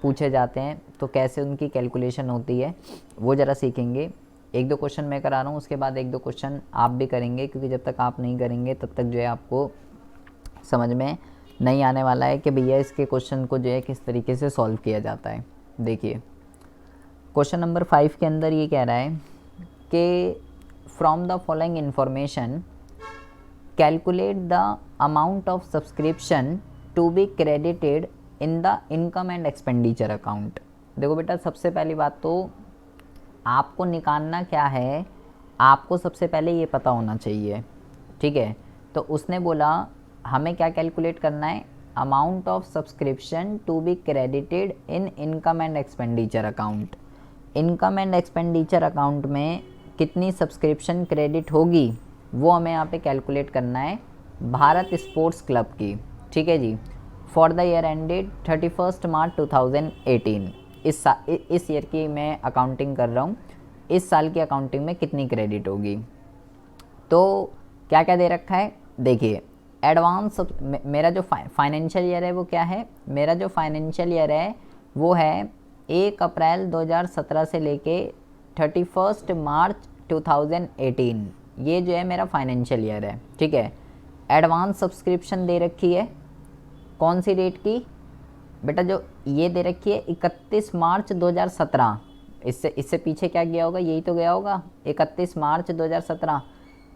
पूछे जाते हैं तो कैसे उनकी कैलकुलेशन होती है वो ज़रा सीखेंगे। एक दो क्वेश्चन मैं करा रहा हूँ, उसके बाद एक दो क्वेश्चन आप भी करेंगे, क्योंकि जब तक आप नहीं करेंगे तब तक जो है आपको समझ में नहीं आने वाला है कि भैया इसके क्वेश्चन को जो है किस तरीके से सॉल्व किया जाता है। देखिए क्वेश्चन नंबर 5 के अंदर ये कह रहा है कि from the following information calculate the amount of subscription to be credited in the income and expenditure account. देखो बेटा, सबसे पहली बात तो आपको निकालना क्या है, आपको सबसे पहले ये पता होना चाहिए, ठीक है। तो उसने बोला हमें क्या कैलकुलेट करना है, amount of subscription to be credited in income and expenditure account. इनकम एंड एक्सपेंडिचर अकाउंट में कितनी सब्सक्रिप्शन क्रेडिट होगी वो हमें यहाँ पे कैलकुलेट करना है भारत स्पोर्ट्स क्लब की, ठीक है जी। फॉर द ईयर एंडेड 31 मार्च 2018, इस ईयर की मैं अकाउंटिंग कर रहा हूँ, इस साल की अकाउंटिंग में कितनी क्रेडिट होगी। तो क्या क्या दे रखा है, देखिए एडवांस मेरा जो फाइनेंशियल ईयर है वो क्या है, मेरा जो फाइनेंशियल ईयर है वो है 1 अप्रैल 2017 से लेके 31 मार्च 2018, ये जो है मेरा फाइनेंशियल ईयर है, ठीक है। एडवांस सब्सक्रिप्शन दे रखी है कौन सी डेट की बेटा, जो ये दे रखी है 31 मार्च 2017, इससे पीछे क्या गया होगा, यही तो गया होगा 31 मार्च 2017।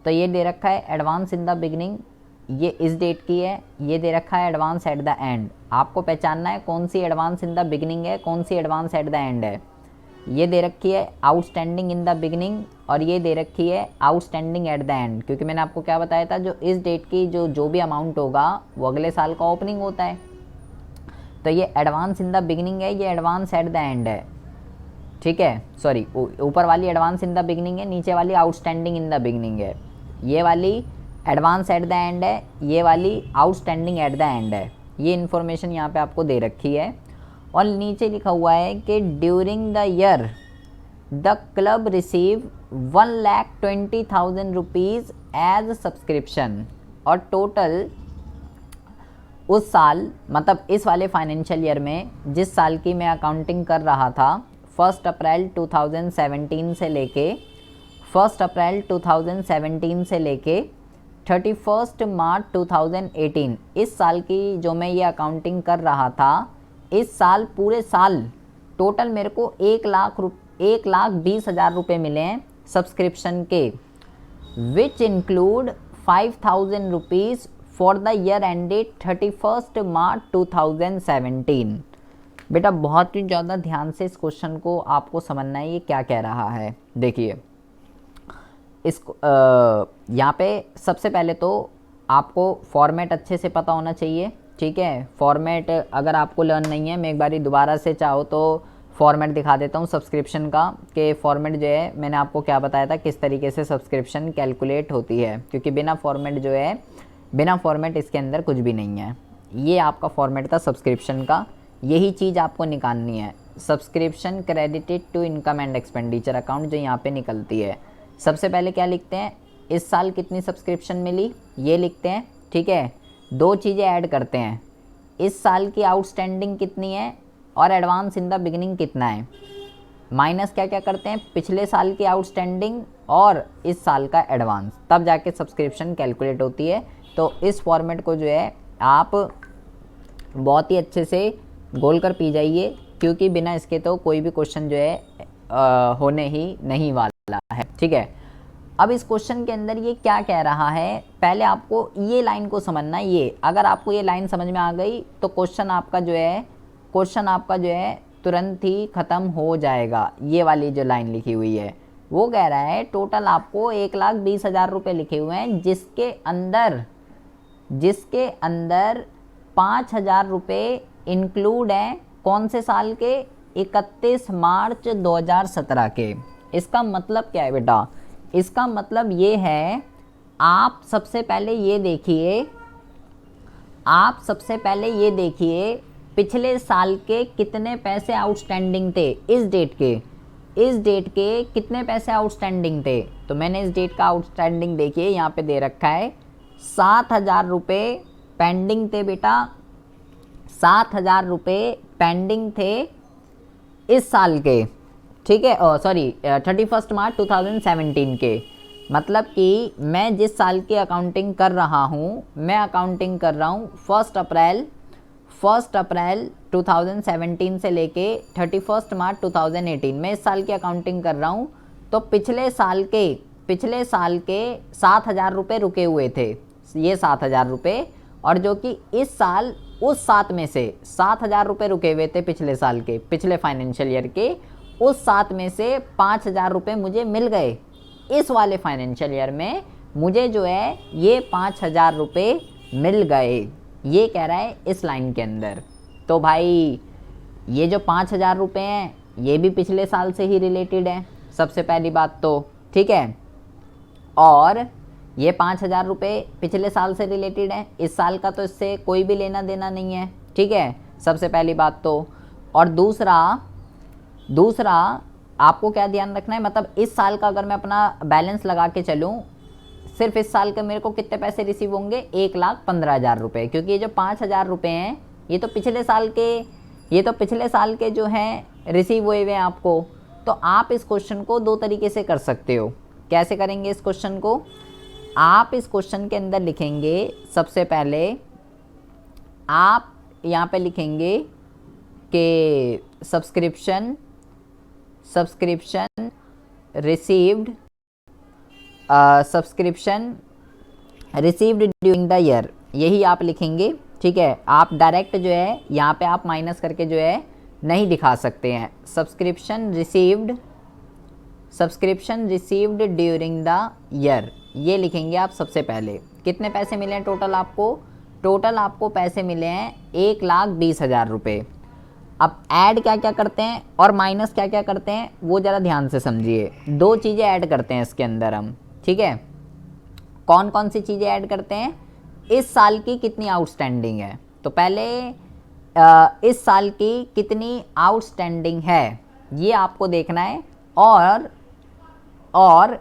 तो ये दे रखा है एडवांस इन द बिगनिंग, ये इस डेट की है। ये दे रखा है एडवांस एट द एंड, आपको पहचानना है कौन सी एडवांस इन द बिगनिंग है, कौन सी एडवांस एट द एंड है। ये दे रखी है आउटस्टैंडिंग इन द बिगनिंग और ये दे रखी है आउटस्टैंडिंग एट द एंड, क्योंकि मैंने आपको क्या बताया था, जो इस डेट की जो भी अमाउंट होगा वो अगले साल का ओपनिंग होता है। तो ये एडवांस इन द बिगनिंग है, ये एडवांस एट द एंड है, ठीक है। सॉरी, ऊपर वाली एडवांस इन द बिगनिंग है, नीचे वाली आउटस्टैंडिंग इन द बिगनिंग है। ये वाली एडवांस एट द एंड है, ये वाली आउटस्टैंडिंग एट द एंड है। ये इन्फॉर्मेशन यहाँ पे आपको दे रखी है। और नीचे लिखा हुआ है कि during the year the club receive 1,20,000 rupees as subscription, और टोटल उस साल मतलब इस वाले फाइनेंशियल ईयर में जिस साल की मैं अकाउंटिंग कर रहा था 1 अप्रैल 2017 से लेके 1 अप्रैल 2017 से लेके 31 मार्च 2018, इस साल की जो मैं ये अकाउंटिंग कर रहा था, इस साल पूरे साल टोटल मेरे को 1,20,000 रुपये मिले हैं सब्सक्रिप्शन के, which include 5,000 rupees for the year ended 31 मार्च 2017। बेटा बहुत ही ज़्यादा ध्यान से इस क्वेश्चन को आपको समझना है, ये क्या कह रहा है। देखिए इसको यहाँ पे सबसे पहले तो आपको फॉर्मेट अच्छे से पता होना चाहिए, ठीक है। फॉर्मेट अगर आपको लर्न नहीं है, मैं एक बारी दोबारा से चाहो तो फॉर्मेट दिखा देता हूँ सब्सक्रिप्शन का, कि फॉर्मेट जो है मैंने आपको क्या बताया था किस तरीके से सब्सक्रिप्शन कैलकुलेट होती है, क्योंकि बिना फॉर्मेट जो है, बिना फॉर्मेट इसके अंदर कुछ भी नहीं है। ये आपका फॉर्मेट था सब्सक्रिप्शन का, यही चीज़ आपको निकालनी है, subscription credited to income and expenditure account जो यहाँ पे निकलती है। सबसे पहले क्या लिखते हैं, इस साल कितनी सब्सक्रिप्शन मिली ये लिखते हैं, ठीक है। दो चीज़ें ऐड करते हैं, इस साल की आउटस्टैंडिंग कितनी है और एडवांस इन द बिगिनिंग कितना है, माइनस क्या क्या करते हैं, पिछले साल की आउटस्टैंडिंग और इस साल का एडवांस, तब जाके सब्सक्रिप्शन कैलकुलेट होती है। तो इस फॉर्मेट को जो है आप बहुत ही अच्छे से गोल कर पी जाइए, क्योंकि बिना इसके तो कोई भी क्वेश्चन जो है होने ही नहीं वाला है, ठीक है। अब इस क्वेश्चन के अंदर ये क्या कह रहा है, पहले आपको ये लाइन को समझना है। ये अगर आपको ये लाइन समझ में आ गई तो क्वेश्चन आपका जो है तुरंत ही ख़त्म हो जाएगा। ये वाली जो लाइन लिखी हुई है वो कह रहा है टोटल आपको 1,20,000 रुपये लिखे हुए हैं, जिसके अंदर 5,000 रुपये इंक्लूड हैं कौन से साल के, 31 मार्च 2017 के। इसका मतलब क्या है बेटा, इसका मतलब ये है, आप सबसे पहले ये देखिए पिछले साल के कितने पैसे आउटस्टैंडिंग थे, इस डेट के कितने पैसे आउटस्टैंडिंग थे। तो मैंने इस डेट का आउटस्टैंडिंग देखिए यहाँ पे दे रखा है 7,000 रुपये पेंडिंग थे बेटा, 7,000 रुपये पेंडिंग थे इस साल के, ठीक है, सॉरी 31 मार्च 2017 के। मतलब कि मैं जिस साल की अकाउंटिंग कर रहा हूँ, मैं अकाउंटिंग कर रहा हूँ 1 अप्रैल 2017 से लेके 31 मार्च 2018, मैं इस साल की अकाउंटिंग कर रहा हूँ। तो पिछले साल के 7,000 रुपये रुके हुए थे, ये 7,000 रुपये, और जो कि इस साल उस 7 में से 7,000 रुपये रुके हुए थे पिछले साल के, पिछले फाइनेंशियल ईयर के, उस 7 में से 5,000 रुपये मुझे मिल गए। इस वाले फाइनेंशियल ईयर में मुझे जो है ये 5,000 रुपये मिल गए, ये कह रहा है इस लाइन के अंदर। तो भाई ये जो 5,000 रुपये हैं ये भी पिछले साल से ही रिलेटेड है, सबसे पहली बात तो, ठीक है। और ये 5,000 रुपये पिछले साल से रिलेटेड है, इस साल का तो इससे कोई भी लेना देना नहीं है, ठीक है, सबसे पहली बात तो। और दूसरा आपको क्या ध्यान रखना है, मतलब इस साल का अगर मैं अपना बैलेंस लगा के चलूँ, सिर्फ इस साल के मेरे को कितने पैसे रिसीव होंगे, 1,15,000 रुपये, क्योंकि ये जो 5,000 रुपये हैं ये तो पिछले साल के जो हैं रिसीव हुए हुए हैं आपको। तो आप इस क्वेश्चन को दो तरीके से कर सकते हो। कैसे करेंगे इस क्वेश्चन को? आप इस क्वेश्चन के अंदर लिखेंगे, सबसे पहले आप यहाँ पे लिखेंगे कि subscription received during the year, यही आप लिखेंगे, ठीक है। आप डायरेक्ट जो है यहाँ पे आप माइनस करके जो है नहीं दिखा सकते हैं। Subscription received during the year, ये लिखेंगे आप सबसे पहले। कितने पैसे मिले हैं टोटल आपको पैसे मिले हैं 1,20,000 रुपये। अब ऐड क्या क्या करते हैं और माइनस क्या क्या करते हैं वो ज़रा ध्यान से समझिए। दो चीज़ें ऐड करते हैं इसके अंदर हम, ठीक है। कौन कौन सी चीज़ें ऐड करते हैं? इस साल की कितनी आउटस्टैंडिंग है, तो पहले इस साल की कितनी आउटस्टैंडिंग है ये आपको देखना है, और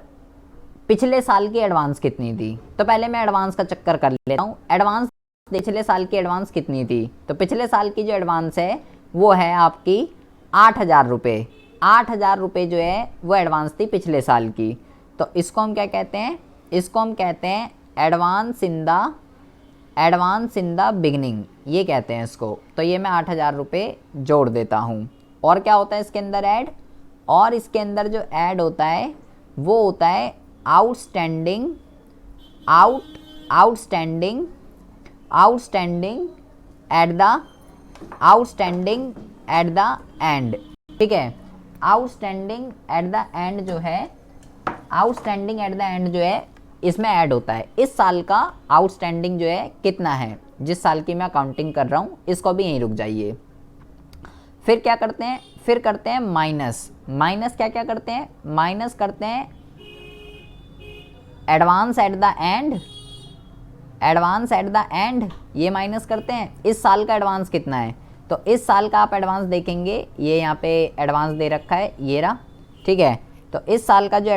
पिछले साल की एडवांस कितनी थी। तो पहले मैं एडवांस का चक्कर कर लेता हूँ। एडवांस, पिछले साल की एडवांस कितनी थी, तो पिछले साल की जो एडवांस है वो है आपकी 8,000 रुपये। 8,000 रुपये जो है वो एडवांस थी पिछले साल की। तो इसको हम क्या कहते हैं? इसको हम कहते हैं एडवांस इन द बिगनिंग, ये कहते हैं इसको। तो ये मैं 8,000 रुपये जोड़ देता हूँ। और क्या होता है इसके अंदर ऐड? और इसके अंदर जो ऐड होता है वो होता है आउटस्टैंडिंग एट द एंड, ठीक है। आउटस्टैंडिंग एट द एंड जो है इसमें ऐड होता है इस साल का आउटस्टैंडिंग जो है कितना है, जिस साल की मैं अकाउंटिंग कर रहा हूँ। इसको भी यहीं रुक जाइए। फिर क्या करते हैं? फिर करते हैं माइनस। क्या क्या करते हैं? माइनस करते हैं एडवांस एट द एंड, ये माइनस करते हैं। इस साल का एडवांस कितना है, तो इस साल का आप एडवांस देखेंगे, ये यहाँ पे एडवांस दे रखा है, ये रहा, ठीक है। तो इस साल का जो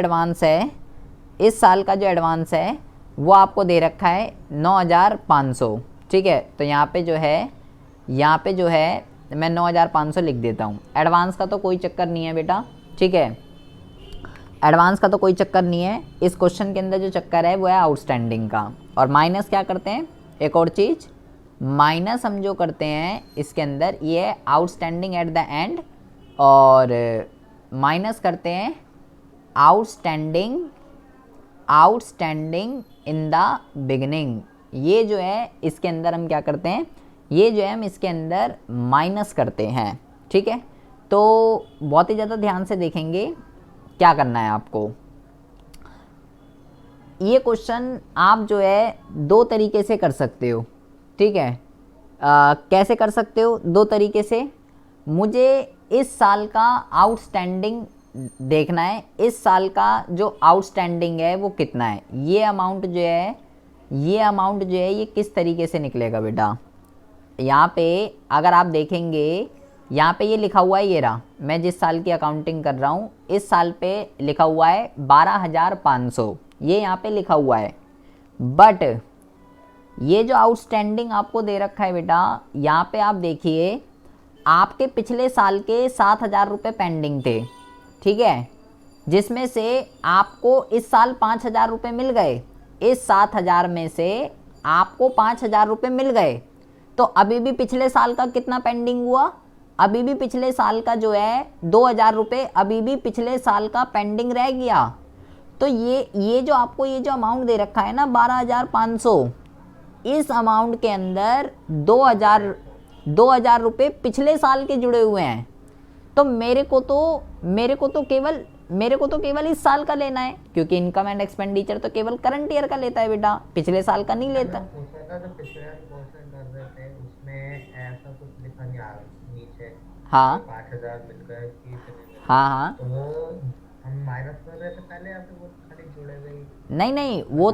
एडवांस है वो आपको दे रखा है 9,500, ठीक है। तो यहाँ पे जो है मैं 9,500 लिख देता हूँ। एडवांस का तो कोई चक्कर नहीं है बेटा, ठीक है, एडवांस का तो कोई चक्कर नहीं है। इस क्वेश्चन के अंदर जो चक्कर है वो है आउटस्टैंडिंग का। और माइनस क्या करते हैं? एक और चीज़, माइनस हम जो करते हैं इसके अंदर ये है आउटस्टैंडिंग एट द एंड, और माइनस करते हैं आउटस्टैंडिंग इन द बिगनिंग। ये जो है इसके अंदर हम क्या करते हैं? ये जो है हम इसके अंदर माइनस करते हैं, ठीक है। तो बहुत ही ज़्यादा ध्यान से देखेंगे क्या करना है आपको। ये क्वेश्चन आप जो है दो तरीके से कर सकते हो, ठीक है। कैसे कर सकते हो? दो तरीके से। मुझे इस साल का आउटस्टैंडिंग देखना है, इस साल का जो आउटस्टैंडिंग है वो कितना है। ये अमाउंट जो है ये किस तरीके से निकलेगा बेटा? यहाँ पे अगर आप देखेंगे, यहाँ पे ये लिखा हुआ है, ये रहा, मैं जिस साल की अकाउंटिंग कर रहा हूँ इस साल पे लिखा हुआ है 12,500, ये यहाँ पे लिखा हुआ है। बट ये जो आउटस्टैंडिंग आपको दे रखा है बेटा, यहाँ पे आप देखिए आपके पिछले साल के 7,000 रुपये पेंडिंग थे, ठीक है, जिसमें से आपको इस साल 5,000 रुपये मिल गए। इस 7,000 में से आपको 5,000 रुपये मिल गए, तो अभी भी पिछले साल का कितना पेंडिंग हुआ? अभी भी पिछले साल का जो है 2,000 रुपये अभी भी पिछले साल का पेंडिंग रह गया। तो ये जो आपको ये जो अमाउंट दे रखा है ना 12,500, इस अमाउंट के अंदर 2,000 रुपये पिछले साल के जुड़े हुए हैं। तो मेरे को तो केवल इस साल का लेना है, क्योंकि इनकम एंड एक्सपेंडिचर तो केवल करंट ईयर का लेता है बेटा, पिछले साल का नहीं लेता। हाँ 5,000 मिल गए, हाँ, तो वो हम माइनस कर रहे थे पहले या फिर वो खाली जुड़े गए? नहीं, वो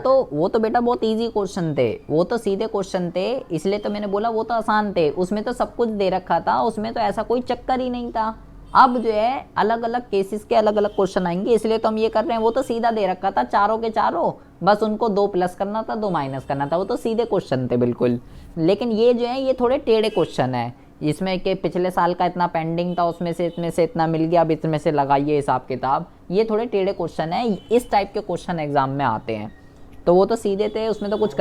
तो बेटा बहुत इजी क्वेश्चन थे, वो तो सीधे क्वेश्चन थे, इसलिए तो मैंने बोला वो तो आसान थे, उसमें तो सब कुछ दे रखा था, उसमें तो ऐसा कोई चक्कर ही नहीं था। अब जो है अलग अलग केसेस के अलग अलग क्वेश्चन आएंगे, इसलिए तो हम ये कर रहे हैं। वो तो सीधा दे रखा था, चारों के चारों, बस उनको 2 प्लस करना था, 2 माइनस करना था, वो तो सीधे क्वेश्चन थे बिल्कुल। लेकिन ये जो है ये थोड़े टेढ़े क्वेश्चन है, इसमें कि पिछले साल का इतना पेंडिंग था, उसमें से इतना मिल गया, अब इसमें से लगाइए हिसाब किताब, ये थोड़े टेढ़े क्वेश्चन है, इस टाइप के क्वेश्चन एग्जाम में आते हैं। तो वो तो सीधे थे, उसमें तो कुछ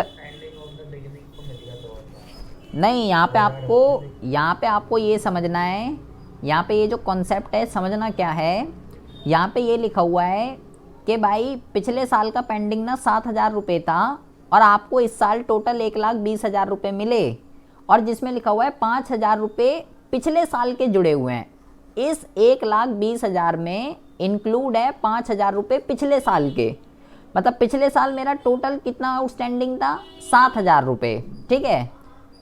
नहीं। यहाँ पे आपको ये समझना है, यहाँ पे ये जो कॉन्सेप्ट है समझना क्या है। यहाँ पे ये लिखा हुआ है कि भाई पिछले साल का पेंडिंग ना 7,000 रुपये था, और आपको इस साल टोटल 1,20,000 रुपये मिले, और जिसमें लिखा हुआ है 5,000 रुपये पिछले साल के जुड़े हुए हैं। इस 1,20,000 में इंक्लूड है 5,000 रुपये पिछले साल के, मतलब पिछले साल मेरा टोटल कितना आउटस्टैंडिंग था? 7,000 रुपये, ठीक है,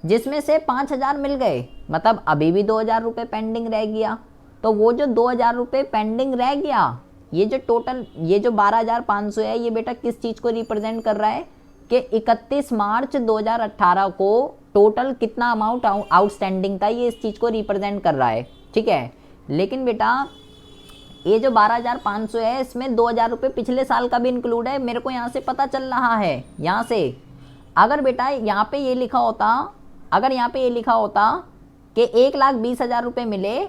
जिसमें से 5,000 मिल गए, मतलब अभी भी 2,000 रुपये पेंडिंग रह गया। तो वो जो 2,000 रुपये पेंडिंग रह गया, ये जो टोटल ये जो 12,500 है, ये बेटा किस चीज़ को रिप्रेजेंट कर रहा है कि 31 मार्च 2018 को टोटल कितना अमाउंट आउटस्टैंडिंग था, ये इस चीज़ को रिप्रेजेंट कर रहा है, ठीक है। लेकिन बेटा ये जो 12,500 है, इसमें 2,000 रुपये पिछले साल का भी इंक्लूड है, मेरे को यहाँ से पता चल रहा है। यहाँ से अगर बेटा यहाँ पे ये लिखा होता कि 1,20,000 रुपये मिले,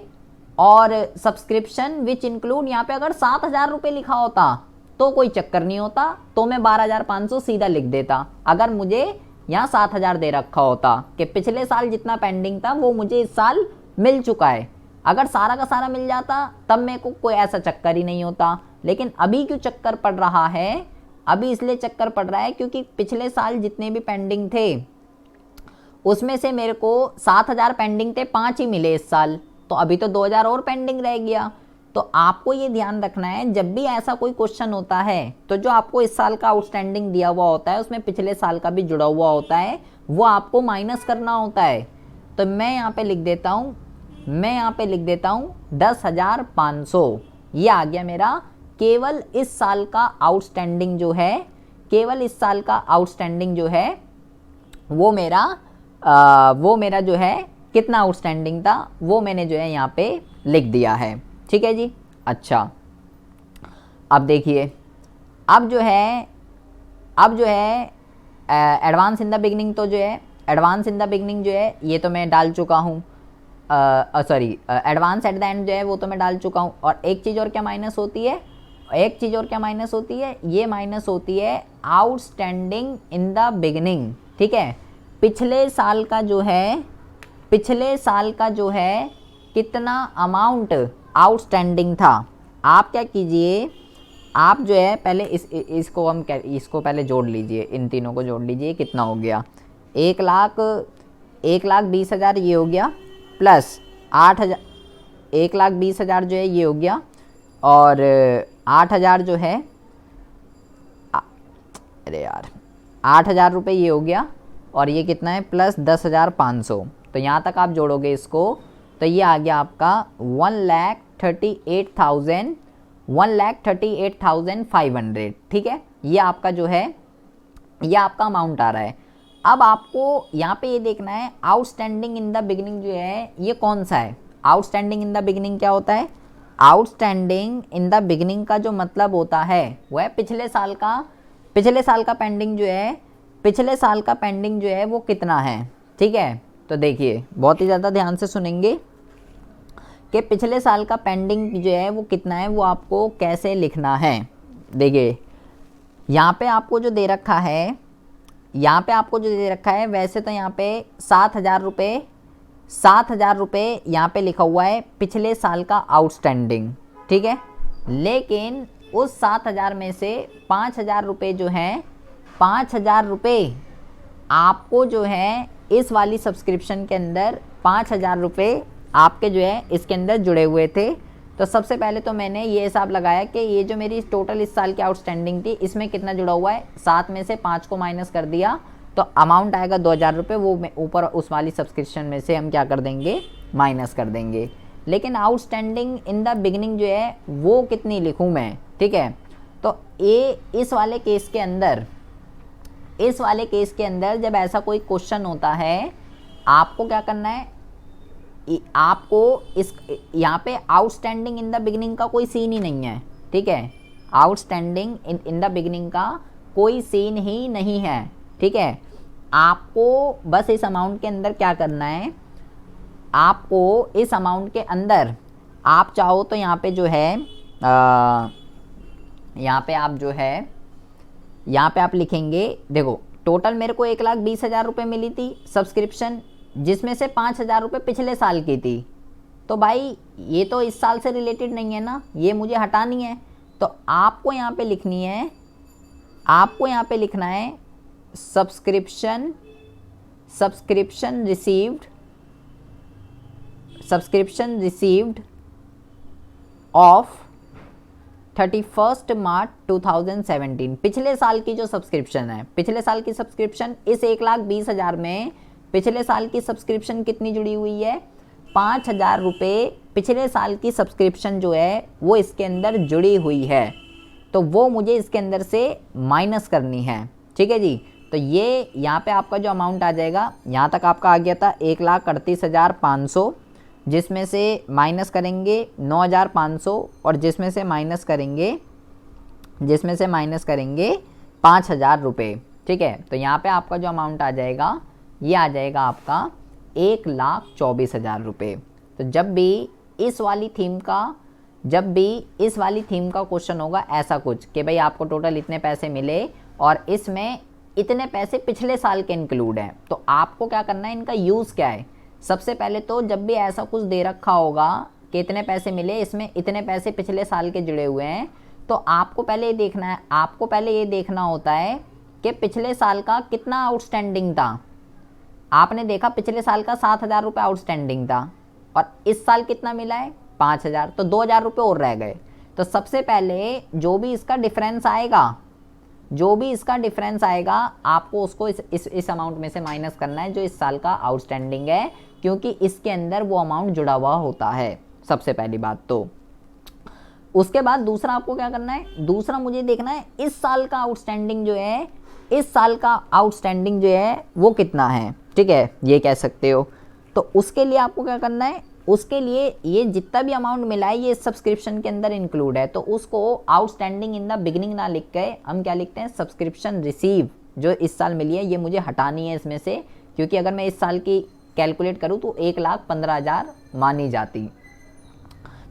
और सब्सक्रिप्शन विच इंक्लूड यहाँ पे अगर 7,000 रुपये लिखा होता तो कोई चक्कर नहीं होता, तो मैं 12,500 सीधा लिख देता। अगर मुझे यहाँ 7,000 दे रखा होता कि पिछले साल जितना पेंडिंग था वो मुझे इस साल मिल चुका है, अगर सारा का सारा मिल जाता तब मेरे को कोई ऐसा चक्कर ही नहीं होता। लेकिन अभी क्यों चक्कर पड़ रहा है? अभी इसलिए चक्कर पड़ रहा है क्योंकि पिछले साल जितने भी पेंडिंग थे उसमें से मेरे को 7,000 पेंडिंग थे, 5 ही मिले इस साल, तो अभी तो 2,000 और पेंडिंग रह गया। तो आपको ये ध्यान रखना है, जब भी ऐसा कोई क्वेश्चन होता है तो जो आपको इस साल का आउटस्टैंडिंग दिया हुआ होता है उसमें पिछले साल का भी जुड़ा हुआ होता है, वो आपको माइनस करना होता है। तो मैं यहाँ पे लिख देता हूँ 10,500, ये आ गया मेरा केवल इस साल का आउटस्टैंडिंग जो है, केवल इस साल का आउटस्टैंडिंग जो है वो मेरा जो है कितना आउटस्टैंडिंग था वो मैंने जो है यहाँ पे लिख दिया है, ठीक है जी। अच्छा, अब देखिए, अब जो है एडवांस इन द बिगनिंग, तो जो है एडवांस इन द बिगनिंग जो है ये तो मैं डाल चुका हूँ, एडवांस एट द एंड जो है वो तो मैं डाल चुका हूँ। और एक चीज़ और क्या माइनस होती है, ये माइनस होती है आउटस्टैंडिंग इन द बिगनिंग, ठीक है। पिछले साल का जो है कितना अमाउंट आउटस्टैंडिंग था। आप क्या कीजिए, आप जो है पहले इसको पहले जोड़ लीजिए, इन तीनों को जोड़ लीजिए, कितना हो गया? 1,20,000 ये हो गया, प्लस 8,000, 1,20,000 जो है ये हो गया, और 8,000 जो है, अरे यार 8,000 रुपये ये हो गया, और ये कितना है प्लस 10,500। तो यहाँ तक आप जोड़ोगे इसको तो ये आ गया आपका 1,38,500, ठीक है। ये आपका जो है ये आपका अमाउंट आ रहा है। अब आपको यहाँ पे ये देखना है आउटस्टैंडिंग इन द बिगिनिंग जो है ये कौन सा है। आउटस्टैंडिंग इन द बिगिनिंग क्या होता है? आउटस्टैंडिंग इन द बिगिनिंग का जो मतलब होता है वो है पिछले साल का पेंडिंग जो है वो कितना है, ठीक है। तो देखिए बहुत ही ज़्यादा ध्यान से सुनेंगे, कि पिछले साल का पेंडिंग जो है वो कितना है, वो आपको कैसे लिखना है। देखिए यहाँ पे आपको जो दे रखा है, यहाँ पे आपको जो दे रखा है, वैसे तो यहाँ पे 7,000 रुपये यहाँ पे लिखा हुआ है पिछले साल का आउटस्टैंडिंग, ठीक है। लेकिन उस 7,000 में से 5,000 रुपये जो हैं, 5,000 रुपये आपको जो है इस वाली सब्सक्रिप्शन के अंदर 5,000 रुपये आपके जो है इसके अंदर जुड़े हुए थे। तो सबसे पहले तो मैंने ये हिसाब लगाया कि ये जो मेरी टोटल इस साल की आउटस्टैंडिंग थी, इसमें कितना जुड़ा हुआ है। 7 में से 5 को माइनस कर दिया तो अमाउंट आएगा 2,000 रुपये, वो ऊपर उस वाली सब्सक्रिप्शन में से हम क्या कर देंगे, माइनस कर देंगे। लेकिन आउटस्टैंडिंग इन द बिगिनिंग जो है वो कितनी लिखूँ मैं, ठीक है। तो ये इस वाले केस के अंदर जब ऐसा कोई क्वेश्चन होता है, आपको क्या करना है, आपको इस यहाँ पे आउटस्टैंडिंग इन द बिगिनिंग का कोई सीन ही नहीं है, ठीक है। आउटस्टैंडिंग इन द बिगिनिंग का कोई सीन ही नहीं है, ठीक है। आपको बस इस अमाउंट के अंदर क्या करना है, आपको इस अमाउंट के अंदर आप चाहो तो यहाँ पे जो है यहाँ पे आप जो है यहाँ पे आप लिखेंगे, देखो टोटल मेरे को 1,20,000 रुपये मिली थी सब्सक्रिप्शन, जिसमें से 5,000 रुपये पिछले साल की थी। तो भाई ये तो इस साल से रिलेटेड नहीं है ना, ये मुझे हटानी है। तो आपको यहाँ पे लिखनी है, आपको यहाँ पे लिखना है सब्सक्रिप्शन रिसीव्ड ऑफ 31 मार्च 2017। पिछले साल की जो सब्सक्रिप्शन है, पिछले साल की सब्सक्रिप्शन, इस 1,20,000 में पिछले साल की सब्सक्रिप्शन कितनी जुड़ी हुई है, 5,000 रुपये पिछले साल की सब्सक्रिप्शन जो है वो इसके अंदर जुड़ी हुई है। तो वो मुझे इसके अंदर से माइनस करनी है, ठीक है जी। तो ये यहाँ पे आपका जो अमाउंट आ जाएगा, यहाँ तक आपका आ गया था 1,38,500, जिसमें से माइनस करेंगे 9,500 और जिसमें से माइनस करेंगे 5,000 रुपये, ठीक है। तो यहाँ पे आपका जो अमाउंट आ जाएगा, ये आ जाएगा आपका 1,24,000 रुपये। तो जब भी इस वाली थीम का क्वेश्चन होगा ऐसा कुछ कि भाई आपको टोटल इतने पैसे मिले और इसमें इतने पैसे पिछले साल के इंक्लूड हैं, तो आपको क्या करना है, इनका यूज़ क्या है। सबसे पहले तो जब भी ऐसा कुछ दे रखा होगा कि इतने पैसे मिले, इसमें इतने पैसे पिछले साल के जुड़े हुए हैं, तो आपको पहले ये देखना है, आपको पहले ये देखना होता है कि पिछले साल का कितना आउटस्टैंडिंग था। आपने देखा पिछले साल का 7,000 रुपये आउटस्टैंडिंग था और इस साल कितना मिला है, 5,000, तो 2,000 रुपये और रह गए। तो सबसे पहले जो भी इसका डिफरेंस आएगा आपको उसको इस अमाउंट में से माइनस करना है जो इस साल का आउटस्टैंडिंग है, क्योंकि इसके अंदर वो अमाउंट जुड़ा हुआ होता है, सबसे पहली बात तो। उसके बाद दूसरा आपको क्या करना है, दूसरा मुझे देखना है इस साल का आउटस्टैंडिंग जो है वो कितना है, ठीक है, ये कह सकते हो। तो उसके लिए आपको क्या करना है, उसके लिए ये जितना भी अमाउंट मिला है ये सब्सक्रिप्शन के अंदर इंक्लूड है, तो उसको आउटस्टैंडिंग इन द बिगिनिंग ना लिख के हम क्या लिखते हैं, सब्सक्रिप्शन रिसीव जो इस साल मिली है ये मुझे हटानी है इसमें से, क्योंकि अगर मैं इस साल की कैलकुलेट करूँ तो 1,15,000 मानी जाती।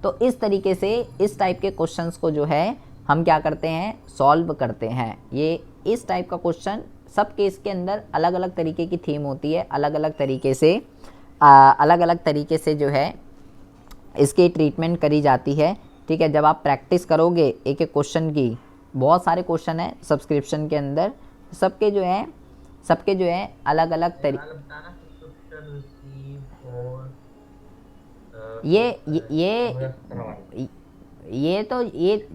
तो इस तरीके से इस टाइप के क्वेश्चंस को जो है हम क्या करते हैं, सॉल्व करते हैं। ये इस टाइप का क्वेश्चन सब केस के अंदर अलग अलग तरीके की थीम होती है, अलग अलग तरीके से जो है इसकी ट्रीटमेंट करी जाती है, ठीक है। जब आप प्रैक्टिस करोगे एक एक क्वेश्चन की, बहुत सारे क्वेश्चन है सब्सक्रिप्शन के अंदर, सबके जो है अलग अलग तरीके, ये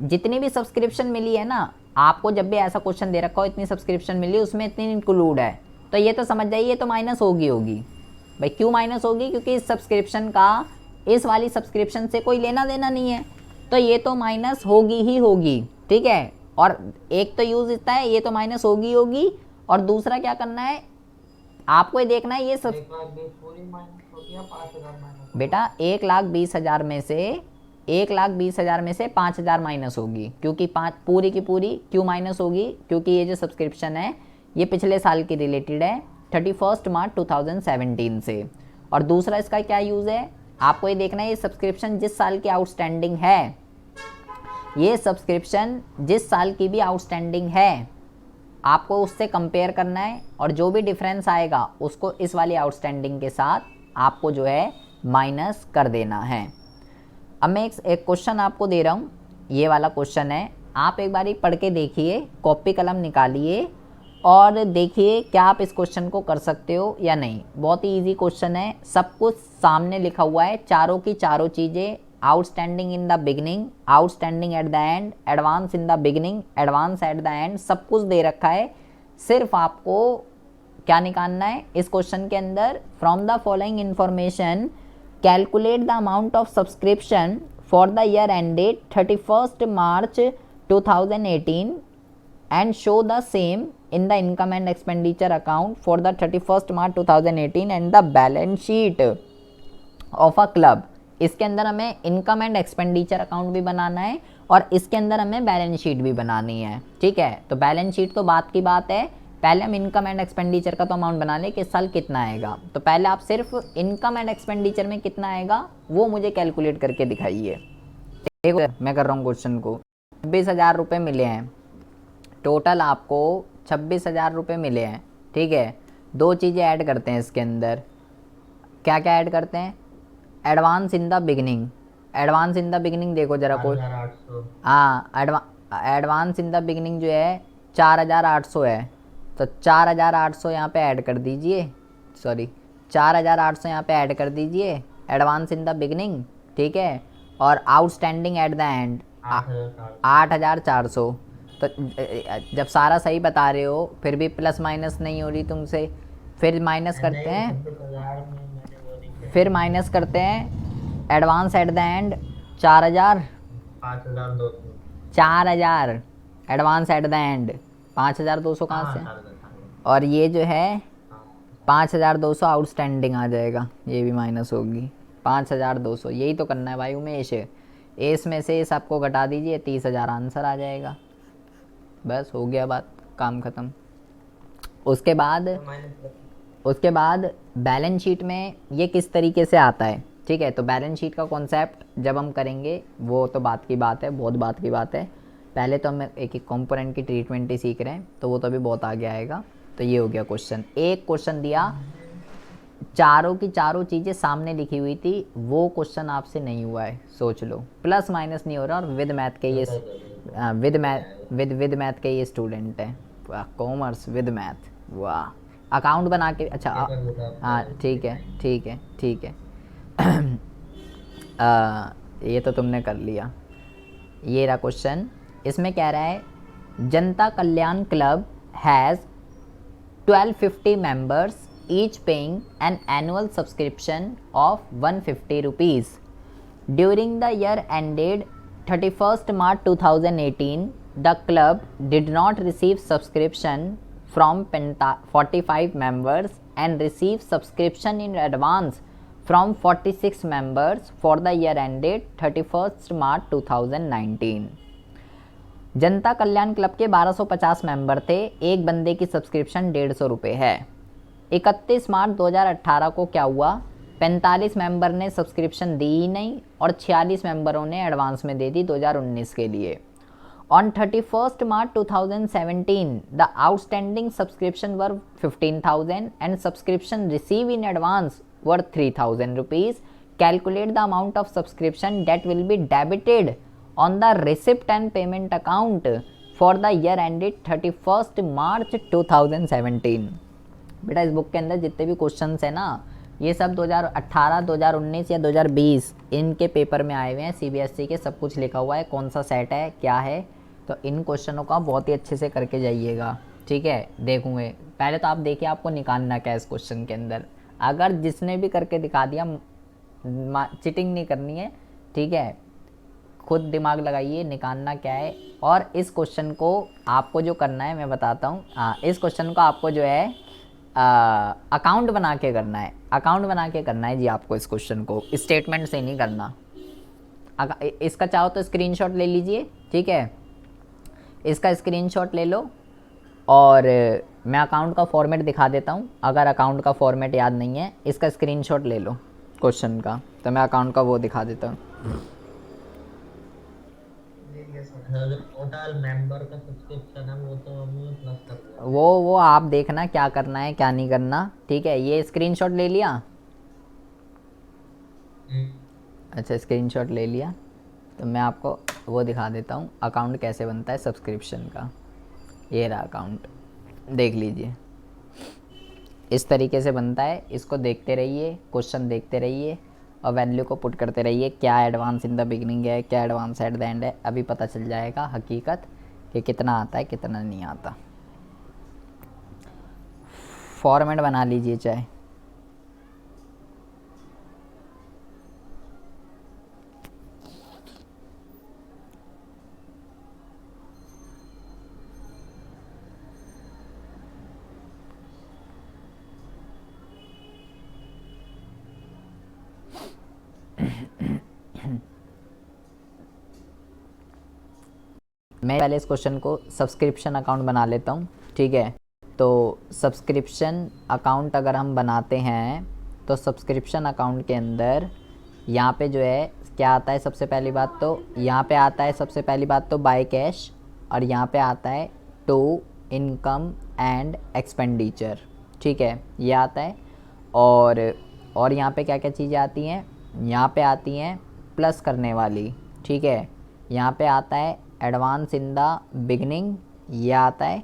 जितनी भी सब्सक्रिप्शन मिली है ना, आपको जब भी ऐसा क्वेश्चन दे रखा हो इतनी सब्सक्रिप्शन मिली, उसमें इतनी इंक्लूड है, तो ये तो समझ जाइए ये तो माइनस होगी भाई। क्यों माइनस होगी, क्योंकि इस सब्सक्रिप्शन का इस वाली सब्सक्रिप्शन से कोई लेना देना नहीं है, तो ये तो माइनस होगी ही होगी, ठीक है। और एक तो यूज़ इतना है, ये तो माइनस होगी। और दूसरा क्या करना है, आपको ये देखना है ये सब बेटा 1,20,000 में से 5,000 माइनस होगी, क्योंकि पूरी की पूरी क्यों माइनस होगी, क्योंकि ये जो सब्सक्रिप्शन है ये पिछले साल की रिलेटेड है 31 मार्च 2017 से। और दूसरा इसका क्या यूज़ है, आपको ये देखना है ये सब्सक्रिप्शन जिस साल की आउटस्टैंडिंग है, ये सब्सक्रिप्शन जिस साल की भी आउटस्टैंडिंग है आपको उससे कंपेयर करना है, और जो भी डिफरेंस आएगा उसको इस वाली आउटस्टैंडिंग के साथ आपको जो है माइनस कर देना है। अब मैं एक क्वेश्चन आपको दे रहा हूँ, ये वाला क्वेश्चन है, आप एक बारी पढ़ के देखिए, कॉपी कलम निकालिए और देखिए क्या आप इस क्वेश्चन को कर सकते हो या नहीं। बहुत ही इजी क्वेश्चन है, सब कुछ सामने लिखा हुआ है, चारों की चारों चीज़ें, outstanding in the beginning, outstanding at the end, advance in the beginning, advance at the end, सब कुछ दे रखा है। सिर्फ आपको क्या निकालना है इस क्वेश्चन के अंदर, from the following information calculate the amount of subscription for the year ended 31st March 2018 and show the same in the income and expenditure account for the 31st March 2018 and the balance sheet of a club। इसके अंदर हमें income and expenditure account भी बनाना है और इसके अंदर हमें balance sheet भी बनानी है, ठीक है। तो बैलेंस शीट तो बात की बात है, पहले हम इनकम एंड एक्सपेंडिचर का तो अमाउंट बना लें कि इस साल कितना आएगा। तो पहले आप सिर्फ इनकम एंड एक्सपेंडिचर में कितना आएगा वो मुझे कैलकुलेट करके दिखाइए। देखो मैं कर रहा हूँ क्वेश्चन को, 26,000 रुपये मिले हैं टोटल, आपको 26,000 रुपये मिले हैं, ठीक है। दो चीज़ें ऐड करते हैं इसके अंदर, क्या क्या ऐड करते हैं, advance in the beginning, advance in the beginning देखो ज़रा कोई, हाँ एडवांस इन द बिगनिंग जो है 4,800 है, तो 4,800 यहाँ पे ऐड कर दीजिए, सॉरी 4,800 यहाँ पे ऐड कर दीजिए एडवांस इन द बिगनिंग, ठीक है। और आउटस्टैंडिंग एट द एंड 8,400। तो जब सारा सही बता रहे हो फिर भी प्लस माइनस नहीं हो रही तुमसे, फिर माइनस करते हैं, फिर माइनस करते हैं advance at the end 4,000, 4,000 advance at the end 5,200 कहाँ से, और ये जो है 5,200 आउटस्टैंडिंग आ जाएगा, ये भी माइनस होगी 5,200। यही तो करना है भाई उमेश, एस में से सबको घटा दीजिए 30,000 आंसर आ जाएगा, बस हो गया बात, काम ख़त्म। उसके बाद बैलेंस शीट में ये किस तरीके से आता है, ठीक है। तो बैलेंस शीट का कॉन्सेप्ट जब हम करेंगे वो तो बात की बात है, बहुत बात की बात है, पहले तो हम एक एक कंपोनेंट की ट्रीटमेंट ही सीख रहे हैं, तो वो तो अभी बहुत आगे आएगा। तो ये हो गया क्वेश्चन, एक क्वेश्चन दिया, चारों की चारों चीज़ें सामने लिखी हुई थी, वो क्वेश्चन आपसे नहीं हुआ है, सोच लो, प्लस माइनस नहीं हो रहा, और विद मैथ के ये विद मैथ के ये स्टूडेंट है, वाह कॉमर्स विद मैथ, वाह अकाउंट बना के, अच्छा हाँ ठीक है ठीक है ठीक है ये तो तुमने कर लिया। ये रहा क्वेश्चन, इसमें कह रहा है जनता कल्याण club has 1250 members each paying an annual subscription of 150 rupees. During the year ended 31st March 2018, the club did not receive subscription from 45 members and received subscription in advance from 46 members for the year ended 31st March 2019. Janata Kalyan club के 1250 member थे, एक बंदे की subscription 150 रुपये है। 31 मार्च 2018 को क्या हुआ, 45 मेंबर ने सब्सक्रिप्शन दी ही नहीं और 46 मेंबरों ने एडवांस में दे दी 2019 के लिए। On 31st March 2017 the outstanding subscription were 15,000 and subscription receive in advance were 3,000 rupees. Calculate the amount of subscription that will be debited on the receipt and payment account for the year ended 31st March 2017। बेटा इस book के अंदर जितने भी questions हैं ना, ये सब 2018, 2019 या 2020 इनके पेपर में आए हुए हैं, सीबीएसई के, सब कुछ लिखा हुआ है, कौन सा सेट है क्या है। तो इन क्वेश्चनों का बहुत ही अच्छे से करके जाइएगा, ठीक है। देखूँगे पहले तो आप देखिए आपको निकालना क्या है इस क्वेश्चन के अंदर, अगर जिसने भी करके दिखा दिया चिटिंग नहीं करनी है, ठीक है, खुद दिमाग लगाइए निकालना क्या है। और इस क्वेश्चन को आपको जो करना है मैं बताता हूँ, इस क्वेश्चन को आपको जो है अकाउंट बना के करना है, अकाउंट बना के करना है जी आपको इस क्वेश्चन को, स्टेटमेंट से नहीं करना। इसका चाहो तो स्क्रीनशॉट ले लीजिए, ठीक है, इसका स्क्रीनशॉट ले लो और मैं अकाउंट का फॉर्मेट दिखा देता हूँ, अगर अकाउंट का फॉर्मेट याद नहीं है इसका स्क्रीनशॉट ले लो क्वेश्चन का, तो मैं अकाउंट का वो दिखा देता हूँ। ये सर जो टोटल मेंबर का सब्सक्रिप्शन है वो तो हमें प्लस कर दिया। वो आप देखना क्या करना है क्या नहीं करना, ठीक है। ये स्क्रीनशॉट ले लिया? अच्छा, स्क्रीनशॉट ले लिया, तो मैं आपको वो दिखा देता हूँ अकाउंट कैसे बनता है सब्सक्रिप्शन का। ये रहा अकाउंट, देख लीजिए इस तरीके से बनता है। इसको देखते रहिए, क्वेश्चन देखते रहिए और वैल्यू को पुट करते रहिए। क्या एडवांस इन द बिगनिंग है, क्या एडवांस एट द एंड है, अभी पता चल जाएगा हकीकत कि कितना आता है कितना नहीं आता। फॉर्मेट बना लीजिए चाहे। मैं पहले इस क्वेश्चन को सब्सक्रिप्शन अकाउंट बना लेता हूँ, ठीक है। तो सब्सक्रिप्शन अकाउंट अगर हम बनाते हैं तो सब्सक्रिप्शन अकाउंट के अंदर यहाँ पे जो है क्या आता है, सबसे पहली बात तो यहाँ पे आता है सबसे पहली बात तो बाय कैश, और यहाँ पे आता है टू इनकम एंड एक्सपेंडिचर, ठीक है, ये आता है। और यहाँ पे क्या क्या चीज़ें आती हैं, यहाँ पे आती हैं प्लस करने वाली, ठीक है। यहाँ पे आता है एडवांस इन द बिगनिंग, ये आता है।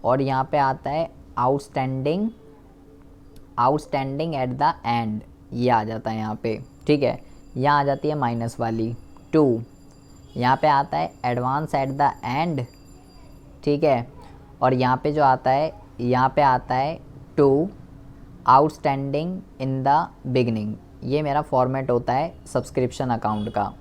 और यहाँ पे आता है आउटस्टैंडिंग एट द एंड, ये आ जाता है यहाँ पे, ठीक है। यहाँ आ जाती है माइनस वाली टू। यहाँ पे आता है एडवांस एट द एंड, ठीक है। और यहाँ पे जो आता है, यहाँ पे आता है to outstanding in the beginning. ये मेरा फॉर्मेट होता है सब्सक्रिप्शन अकाउंट का।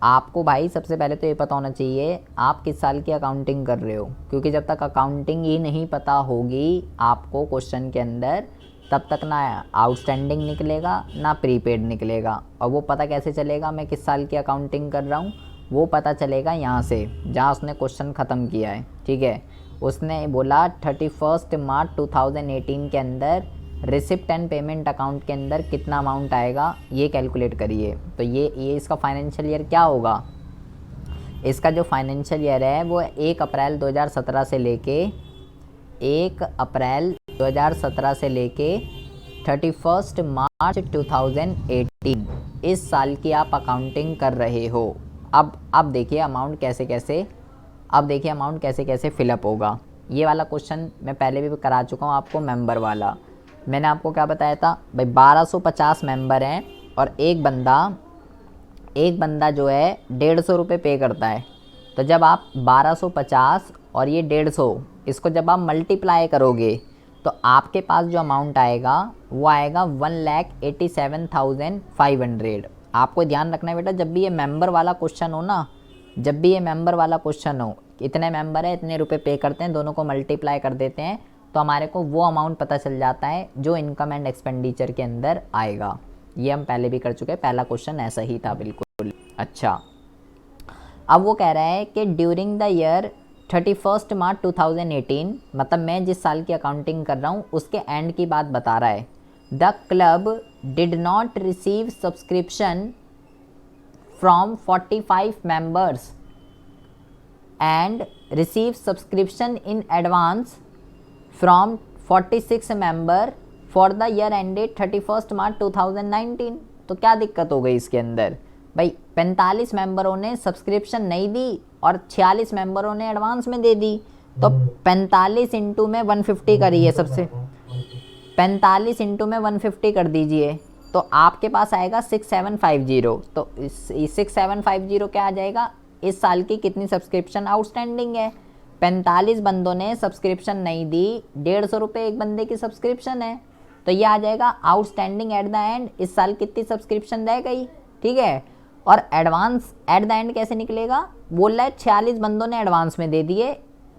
आपको भाई सबसे पहले तो ये पता होना चाहिए आप किस साल की अकाउंटिंग कर रहे हो, क्योंकि जब तक अकाउंटिंग ही नहीं पता होगी आपको क्वेश्चन के अंदर, तब तक ना आउटस्टैंडिंग निकलेगा ना प्रीपेड निकलेगा। और वो पता कैसे चलेगा मैं किस साल की अकाउंटिंग कर रहा हूँ, वो पता चलेगा यहाँ से जहाँ उसने क्वेश्चन ख़त्म किया है, ठीक है। उसने बोला 31 मार्च 2018 के अंदर रिसिप्ट एंड पेमेंट अकाउंट के अंदर कितना अमाउंट आएगा, ये कैलकुलेट करिए। तो ये इसका फाइनेंशियल ईयर क्या होगा, इसका जो फाइनेंशियल ईयर है वो 1 अप्रैल 2017 से लेके 1 अप्रैल 2017 से लेके 31 मार्च 2018 इस साल की आप अकाउंटिंग कर रहे हो। अब देखिए अमाउंट कैसे कैसे फिलअप होगा। ये वाला क्वेश्चन मैं पहले भी करा चुका हूँ आपको, मेंबर वाला। मैंने आपको क्या बताया था भाई, 1250 मेंबर हैं और एक बंदा जो है 150 रुपये पे करता है। तो जब आप 1250 और ये 150 इसको जब आप मल्टीप्लाई करोगे तो आपके पास जो अमाउंट आएगा वो आएगा 1,87,500। आपको ध्यान रखना है बेटा, जब भी ये मेंबर वाला क्वेश्चन हो, इतने मेंबर है इतने रुपए पे करते हैं, दोनों को मल्टीप्लाई कर देते हैं तो हमारे को वो अमाउंट पता चल जाता है जो इनकम एंड एक्सपेंडिचर के अंदर आएगा। ये हम पहले भी कर चुके हैं, पहला क्वेश्चन ऐसा ही था बिल्कुल। अच्छा, अब वो कह रहा है कि ड्यूरिंग द ईयर 31 मार्च 2018, मतलब मैं जिस साल की अकाउंटिंग कर रहा हूँ उसके एंड की बात बता रहा है। The club did not receive subscription from 45 members and receive subscription in advance from 46 member for the year ended 31st March 2019। तो क्या दिक्कत हो गई इसके अंदर भाई, 45 मेंबरों ने सब्सक्रिप्शन नहीं दी और 46 मेंबरों ने एडवांस में दे दी। तो 45 इंटू में 150 करिए, सबसे 45 इंटू में 150 कर दीजिए तो आपके पास आएगा 6750। तो 6750 क्या आ जाएगा, इस साल की कितनी सब्सक्रिप्शन आउटस्टैंडिंग है। 45 बंदों ने सब्सक्रिप्शन नहीं दी, 150 रुपये एक बंदे की सब्सक्रिप्शन है, तो ये आ जाएगा आउटस्टैंडिंग एट द एंड, इस साल कितनी सब्सक्रिप्शन रह गई, ठीक है। और एडवांस एट द एंड कैसे निकलेगा, बोल रहा है 46 बंदों ने एडवांस में दे दिए,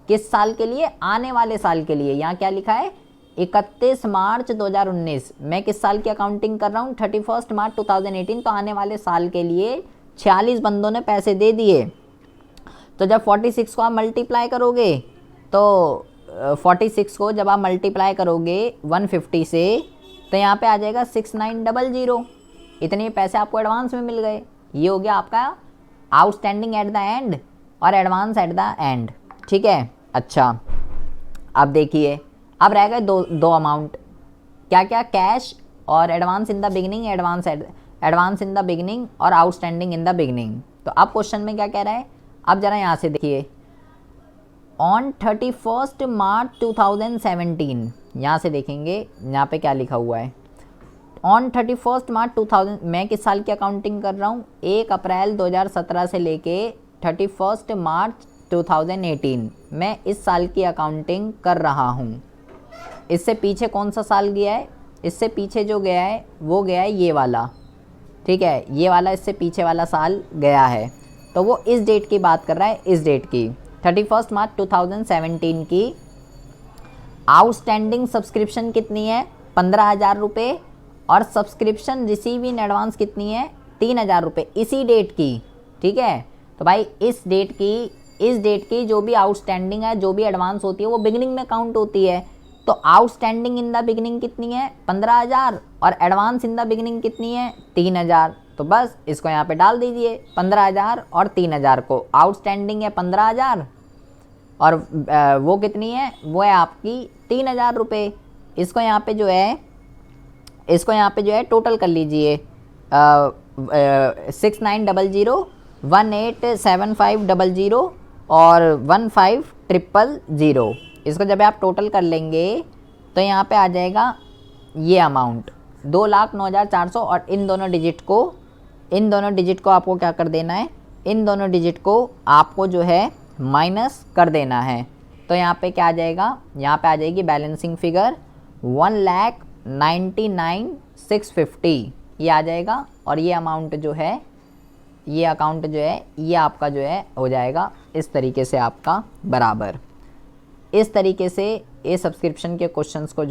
किस साल के लिए, आने वाले साल के लिए। यहाँ क्या लिखा है 31 मार्च 2019, मैं किस साल की अकाउंटिंग कर रहा हूँ 31 मार्च 2018, तो आने वाले साल के लिए 46 बंदों ने पैसे दे दिए। तो जब 46 को आप मल्टीप्लाई करोगे तो 46 को जब आप मल्टीप्लाई करोगे 150 से तो यहाँ पे आ जाएगा 6900। इतने पैसे आपको एडवांस में मिल गए। ये हो गया आपका आउटस्टैंडिंग एट द एंड और एडवांस एट द एंड, ठीक है। अच्छा, अब देखिए, अब रह गए दो अमाउंट, क्या क्या, कैश और advance in the beginning, advance in the beginning और आउटस्टैंडिंग इन द बिगिनिंग। तो अब क्वेश्चन में क्या कह रहा है, अब जरा यहाँ से देखिए, ऑन 31 मार्च 2017, यहाँ से देखेंगे यहाँ पे क्या लिखा हुआ है। ऑन 31 मार्च 2000, मैं किस साल की अकाउंटिंग कर रहा हूँ, 1 अप्रैल 2017 से लेके 31 मार्च 2018, मैं इस साल की अकाउंटिंग कर रहा हूँ। इससे पीछे कौन सा साल गया है, इससे पीछे जो गया है वो गया है ये वाला, ठीक है, ये वाला इससे पीछे वाला साल गया है। तो वो इस डेट की बात कर रहा है, इस डेट की 31 मार्च 2017 की आउटस्टैंडिंग सब्सक्रिप्शन कितनी है, 15,000 रुपये, और सब्सक्रिप्शन रिसीव इन एडवांस कितनी है, 3,000 रुपये, इसी डेट की, ठीक है। तो भाई इस डेट की जो भी आउटस्टैंडिंग है, जो भी एडवांस होती है वो बिगिनिंग में काउंट होती है। तो आउटस्टैंडिंग इन द बिगिनिंग कितनी है, 15,000, और एडवांस इन द बिगिनिंग कितनी है, 3,000। तो बस इसको यहाँ पे डाल दीजिए, 15,000 और 3,000 को, आउटस्टैंडिंग है 15,000 और वो कितनी है, वो है आपकी 3,000 रुपये। इसको यहाँ पे जो है टोटल कर लीजिए, 6900, 187500 और 15,000। इसको जब आप टोटल कर लेंगे तो यहाँ पे आ जाएगा ये अमाउंट 2,09,400, और इन दोनों डिजिट को आपको क्या कर देना है, इन दोनों डिजिट को आपको जो है माइनस कर देना है। तो यहाँ पे क्या आ जाएगा, यहाँ पे आ जाएगी बैलेंसिंग फिगर 1,99,650, ये आ जाएगा। और ये अमाउंट जो है, ये अकाउंट जो है, ये आपका जो है हो जाएगा इस तरीके से आपका बराबर। इस तरीके से ये सब्सक्रिप्शन के क्वेश्चंस को जो